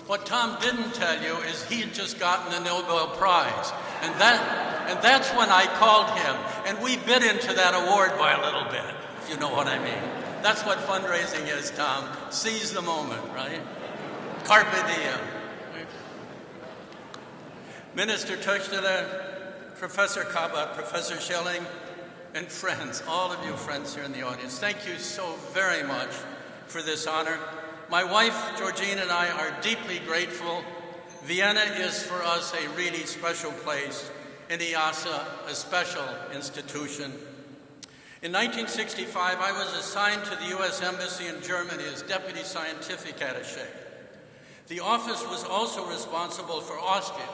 What Tom didn't tell you is he had just gotten the Nobel Prize. And that's when I called him. And we bit into that award by a little bit, if you know what I mean. That's what fundraising is, Tom. Seize the moment, right? Carpe diem. Minister Töchterle, Professor Kabat, Professor Schilling, and friends, all of you friends here in the audience, thank you so very much for this honor. My wife, Georgine, and I are deeply grateful. Vienna is for us a really special place, and IIASA a special institution. In 1965, I was assigned to the U.S. Embassy in Germany as Deputy Scientific Attaché. The office was also responsible for Austria,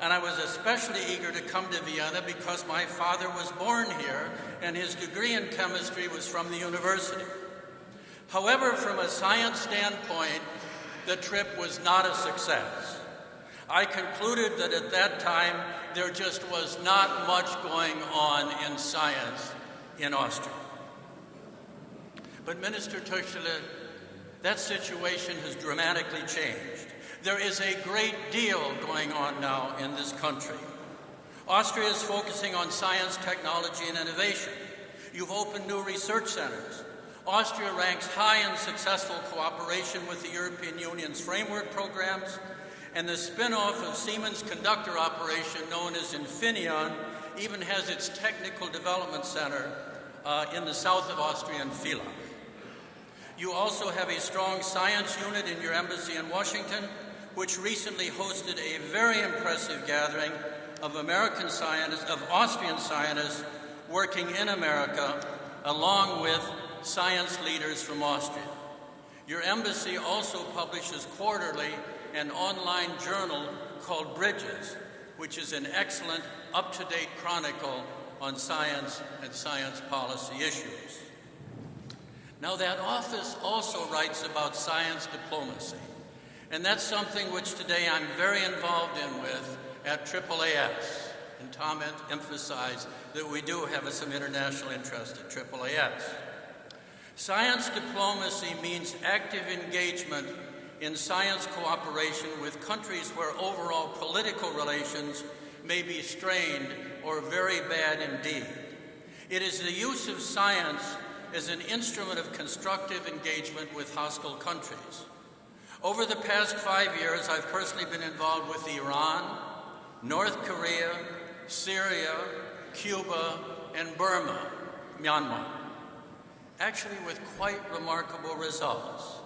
and I was especially eager to come to Vienna because my father was born here and his degree in chemistry was from the university. However, from a science standpoint, the trip was not a success. I concluded that at that time, there just was not much going on in science in Austria. But Minister Töchterle, that situation has dramatically changed. There is a great deal going on now in this country. Austria is focusing on science, technology, and innovation. You've opened new research centers. Austria ranks high in successful cooperation with the European Union's framework programs, and the spin-off of Siemens conductor operation known as Infineon even has its technical development center in the south of Austria in Villach. You also have a strong science unit in your embassy in Washington, which recently hosted a very impressive gathering of Austrian scientists working in America, along with science leaders from Austria. Your embassy also publishes quarterly an online journal called Bridges, which is an excellent, up-to-date chronicle on science and science policy issues. Now, that office also writes about science diplomacy, and that's something which today I'm very involved in with at IIAS. And Tom emphasized that we do have some international interest at IIAS. Science diplomacy means active engagement in science cooperation with countries where overall political relations may be strained or very bad indeed. It is the use of science as an instrument of constructive engagement with hostile countries. Over the past 5 years, I've personally been involved with Iran, North Korea, Syria, Cuba, and Burma, Myanmar. Actually with quite remarkable results.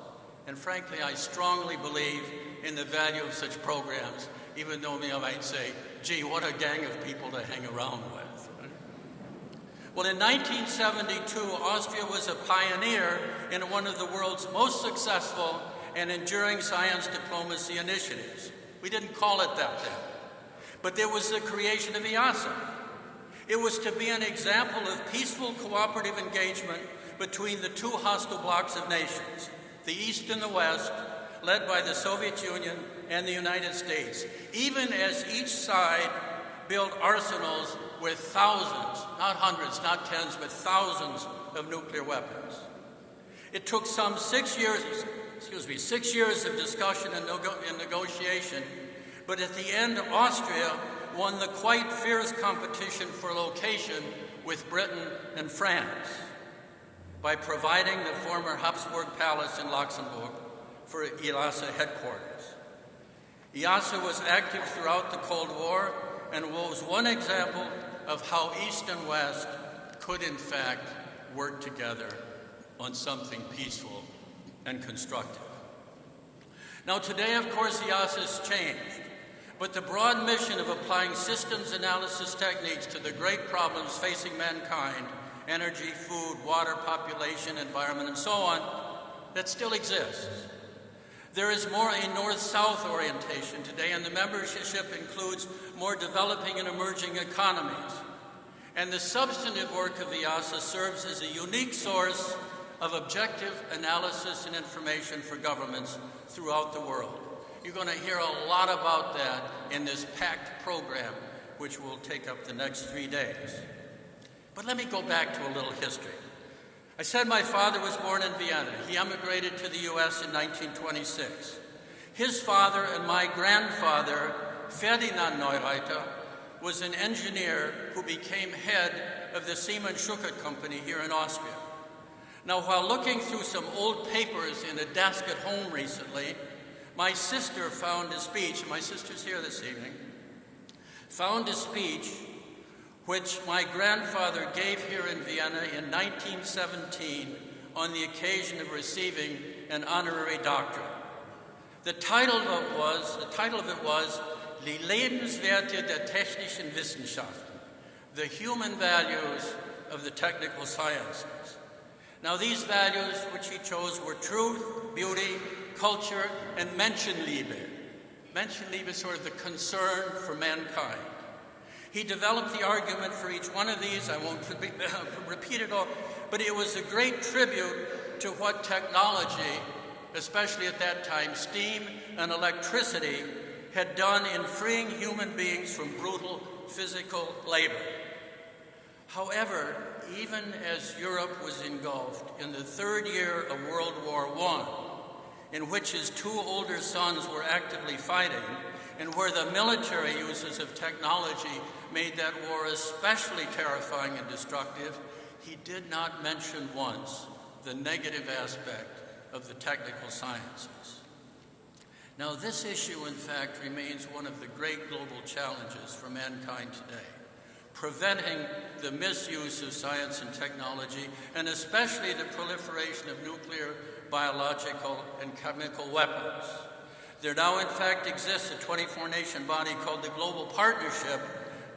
And frankly, I strongly believe in the value of such programs, even though you might say, gee, what a gang of people to hang around with. Well, in 1972, Austria was a pioneer in one of the world's most successful and enduring science diplomacy initiatives. We didn't call it that then, but there was the creation of IIASA. It was to be an example of peaceful cooperative engagement between the two hostile blocs of nations, the East and the West, led by the Soviet Union and the United States, even as each side built arsenals with thousands, not hundreds, not tens, but thousands of nuclear weapons. It took some 6 years of discussion and negotiation, but at the end, Austria won the quite fierce competition for location with Britain and France by providing the former Habsburg Palace in Luxembourg for IIASA headquarters. IIASA was active throughout the Cold War and was one example of how East and West could in fact work together on something peaceful and constructive. Now today, of course, IIASA has changed, but the broad mission of applying systems analysis techniques to the great problems facing mankind, energy, food, water, population, environment, and so on, that still exists. There is more a north-south orientation today, and the membership includes more developing and emerging economies. And the substantive work of IIASA serves as a unique source of objective analysis and information for governments throughout the world. You're going to hear a lot about that in this packed program, which will take up the next 3 days. But let me go back to a little history. I said my father was born in Vienna. He emigrated to the U.S. in 1926. His father and my grandfather, Ferdinand Neureiter, was an engineer who became head of the Siemens Schuckert Company here in Austria. Now, while looking through some old papers in a desk at home recently, my sister found a speech, my sister's here this evening, found a speech which my grandfather gave here in Vienna in 1917 on the occasion of receiving an honorary doctorate. The title of it was Die Lebenswerte der technischen Wissenschaften, the human values of the technical sciences. Now, these values which he chose were truth, beauty, culture, and Menschenliebe. Menschenliebe is sort of the concern for mankind. He developed the argument for each one of these. I won't repeat it all, but it was a great tribute to what technology, especially at that time, steam and electricity, had done in freeing human beings from brutal physical labor. However, even as Europe was engulfed in the third year of World War I, in which his two older sons were actively fighting, and where the military uses of technology made that war especially terrifying and destructive, he did not mention once the negative aspect of the technical sciences. Now, this issue, in fact, remains one of the great global challenges for mankind today, preventing the misuse of science and technology, and especially the proliferation of nuclear, biological, and chemical weapons. There now, in fact, exists a 24-nation body called the Global Partnership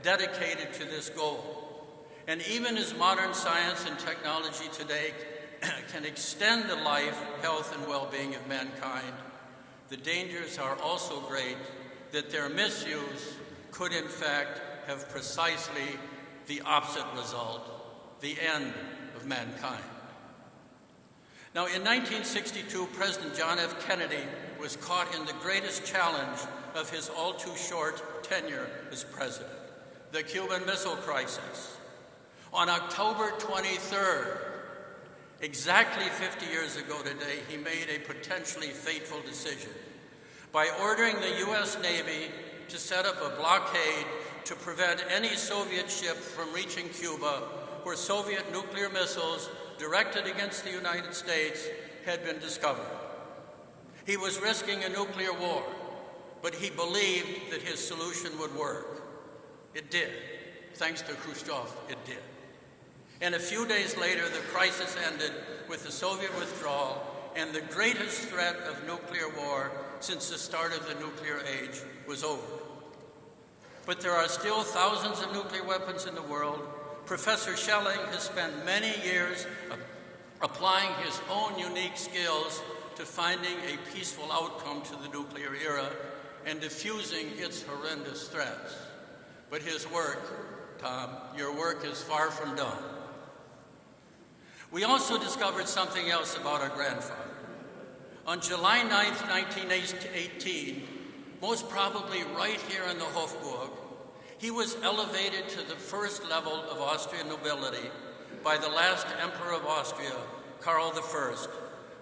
dedicated to this goal. And even as modern science and technology today can extend the life, health, and well-being of mankind, the dangers are also great that their misuse could, in fact, have precisely the opposite result, the end of mankind. Now, in 1962, President John F. Kennedy was caught in the greatest challenge of his all-too-short tenure as president, the Cuban Missile Crisis. On October 23rd, exactly 50 years ago today, he made a potentially fateful decision by ordering the U.S. Navy to set up a blockade to prevent any Soviet ship from reaching Cuba, where Soviet nuclear missiles directed against the United States had been discovered. He was risking a nuclear war, but he believed that his solution would work. It did. Thanks to Khrushchev, it did. And a few days later, the crisis ended with the Soviet withdrawal and the greatest threat of nuclear war since the start of the nuclear age was over. But there are still thousands of nuclear weapons in the world. Professor Schelling has spent many years applying his own unique skills to finding a peaceful outcome to the nuclear era and diffusing its horrendous threats. But his work, Tom, your work is far from done. We also discovered something else about our grandfather. On July 9th, 1918, most probably right here in the Hofburg, he was elevated to the first level of Austrian nobility by the last Emperor of Austria, Karl I,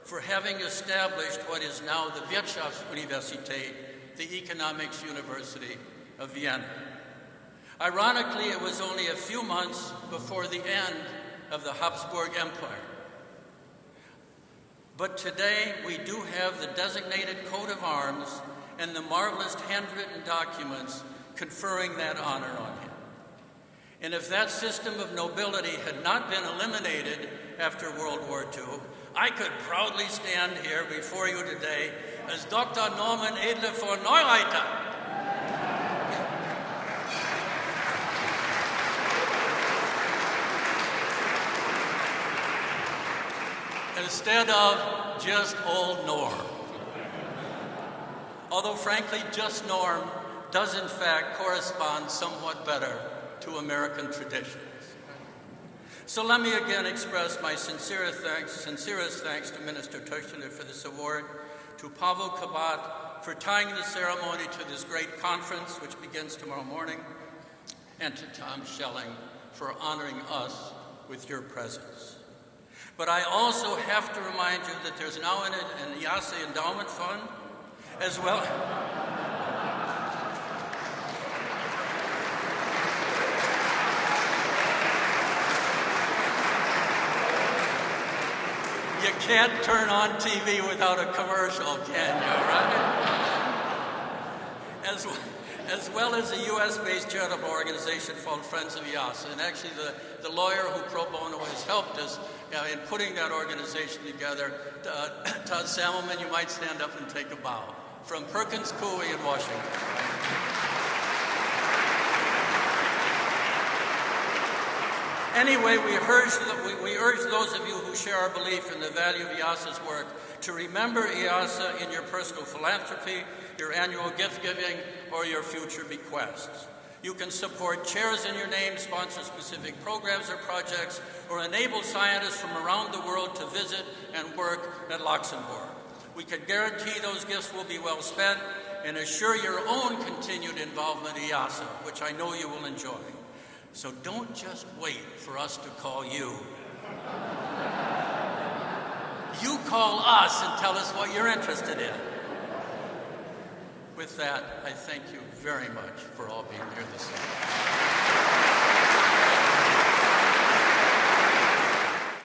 for having established what is now the Wirtschaftsuniversität, the Economics University of Vienna. Ironically, it was only a few months before the end of the Habsburg Empire. But today, we do have the designated coat of arms and the marvelous handwritten documents conferring that honor on him. And if that system of nobility had not been eliminated after World War II, I could proudly stand here before you today as Dr. Norman Edle von Neureiter. Instead of just old Norm. Although frankly, just Norm does in fact correspond somewhat better to American traditions. So let me again express my sincerest thanks to Minister Töchterle for this award, to Pavel Kabat for tying the ceremony to this great conference, which begins tomorrow morning, and to Tom Schelling for honoring us with your presence. But I also have to remind you that there's now an IIASA endowment fund, as well. You can't turn on TV without a commercial, can you, right? As well as a U.S.-based charitable organization called Friends of IIASA. And actually the lawyer who pro bono has helped us in putting that organization together, Todd Samelman, you might stand up and take a bow. From Perkins Coie in Washington. Anyway, we urge those of you who share our belief in the value of IIASA's work to remember IIASA in your personal philanthropy, your annual gift giving, or your future bequests. You can support chairs in your name, sponsor specific programs or projects, or enable scientists from around the world to visit and work at Luxembourg. We can guarantee those gifts will be well spent and assure your own continued involvement in IIASA, which I know you will enjoy. So don't just wait for us to call you. You call us and tell us what you're interested in. With that, I thank you very much for all being here this evening.